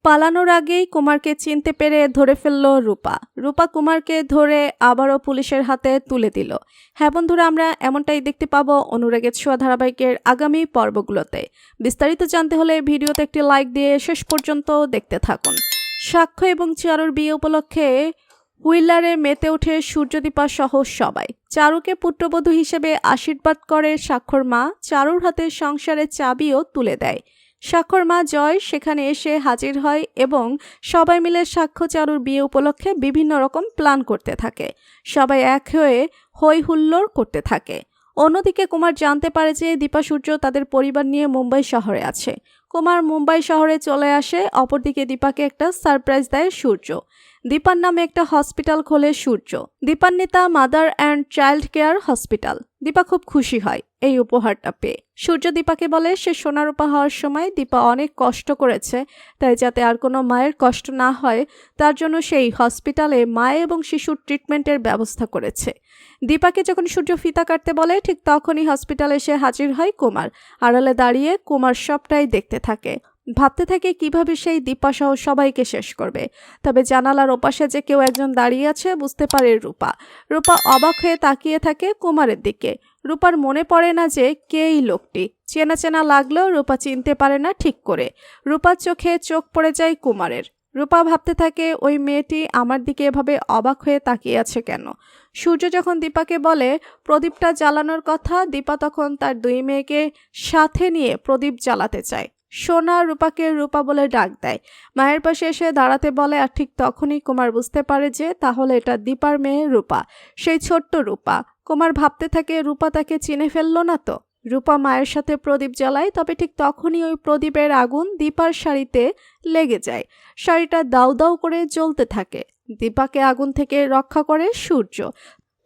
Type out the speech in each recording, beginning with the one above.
পালানোর আগেই কুমারকে চিনতে পেরে ধরে ফেলল রূপা। রূপা কুমারকে ধরে আবারও পুলিশের হাতে তুলে দিল। হ্যাঁ বন্ধুরা, আমরা এমনটাই দেখতে পাবো অনুরাগের ছোঁয়া ধারাবাহিকের আগামী পর্বগুলোতে। বিস্তারিত জানতে হলে ভিডিওতে একটি লাইক দিয়ে শেষ পর্যন্ত দেখতে থাকুন। সাক্ষ্য এবং চারুর বিয়ে উপলক্ষে হুইলারে মেতে ওঠে সূর্যদীপা সহ সবাই। চারুকে পুত্রবধূ হিসেবে আশীর্বাদ করে সাক্ষ্যর মা। চারুর হাতে সংসারের চাবিও তুলে দেয়। সাক্ষ্যর মা জয় সেখানে এসে হাজির হয় এবং সবাই মিলে সাক্ষ্য চারুর বিয়ে উপলক্ষে বিভিন্ন রকম প্ল্যান করতে থাকে। সবাই এক হয়ে হই হুল্লোড় করতে থাকে। অন্যদিকে কুমার জানতে পারে যে দীপা সূর্য তাদের পরিবার নিয়ে মুম্বাই শহরে আছে। কুমার মুম্বাই শহরে চলে আসে। অপরদিকে দীপাকে একটা সারপ্রাইজ দেয় সূর্য। দীপার নামে একটা হসপিটাল খোলে Surya. Dipanwita mother and child care hospital. Dipa খুব খুশি হয় এই উপহারটা পেয়ে। সূর্য দীপাকে বলে সে সোনা রূপা হওয়ার সময় দীপা অনেক কষ্ট করেছে, তাই যাতে আর কোনো মায়ের কষ্ট না হয় তার জন্য সেই হসপিটালে মায়ে এবং শিশুর ট্রিটমেন্টের ব্যবস্থা করেছে। দীপাকে যখন সূর্য ফিতা কাটতে বলে ঠিক তখনই হসপিটালে এসে হাজির হয় কুমার। আড়ালে দাঁড়িয়ে কুমার সবটাই দেখতে থাকে। ভাবতে থাকে কিভাবে সেই দীপা সহ সবাইকে শেষ করবে। তবে জানালার ওপাশে যে কেউ একজন দাঁড়িয়ে আছে বুঝতে পারে রূপা। রূপা অবাক হয়ে তাকিয়ে থাকে কুমারের দিকে। রূপার মনে পড়ে না যে কে এই লোকটি। চেনা চেনা লাগলেও রূপা চিনতে পারে না ঠিক করে। রূপার চোখে চোখ পড়ে যায় কুমারের। রূপা ভাবতে থাকে ওই মেয়েটি আমার দিকে এভাবে অবাক হয়ে তাকিয়ে আছে কেন। সূর্য যখন দীপাকে বলে প্রদীপটা জ্বালানোর কথা, দীপা তখন তার দুই মেয়েকে সাথে নিয়ে প্রদীপ জ্বালাতে চায়। সোনা রূপাকে রূপা বলে ডাক দেয়। মায়ের পাশে এসে দাঁড়াতে বলে, আর ঠিক তখনই কুমার বুঝতে পারে যে তাহলে এটা দীপার মেয়ে রূপা, সেই ছোট্ট রূপা। কুমার ভাবতে থাকে রূপা তাকে চিনে ফেললো না তো। রূপা মায়ের সাথে প্রদীপ জ্বালায়, তবে ঠিক তখনই ওই প্রদীপের আগুন দীপার শাড়িতে লেগে যায়। শাড়িটা দাউ দাউ করে জ্বলতে থাকে। দীপাকে আগুন থেকে রক্ষা করে সূর্য।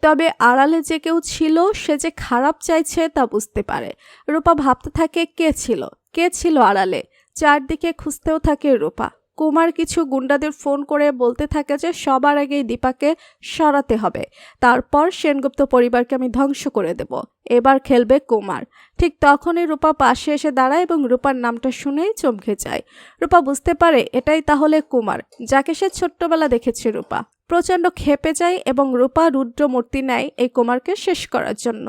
তবে আড়ালে যে কেউ ছিল সে যে খারাপ চাইছে তা বুঝতে পারে। রূপা ভাবতে থাকে কে ছিল আড়ালে। চারদিকে খুঁজতেও থাকে রূপা। কুমার কিছু গুন্ডাদের ফোন করে বলতে থাকে যে সবার আগেই দীপাকে সরাতে হবে, তারপর সেনগুপ্ত পরিবারকে আমি ধ্বংস করে দেব। এবার খেলবে কুমার। ঠিক তখনই রূপা পাশে এসে দাঁড়ায় এবং রূপার নামটা শুনেই চমকে যায়। রূপা বুঝতে পারে এটাই তাহলে কুমার, যাকে সে ছোট্টবেলা দেখেছে। রূপা প্রচণ্ড ক্ষেপে যায় এবং রূপা রুদ্রমূর্তি নেয় এই কুমারকে শেষ করার জন্য।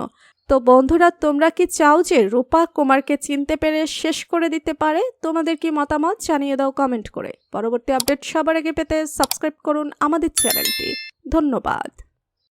তো বন্ধুরা, তোমরা কি চাও যে রূপা কুমারকে চিনতে পেরে শেষ করে দিতে পারে? তোমাদের কি মতামত জানিয়ে দাও কমেন্ট করে। পরবর্তী আপডেট সবার আগে পেতে সাবস্ক্রাইব করুন আমাদের চ্যানেলটি। ধন্যবাদ।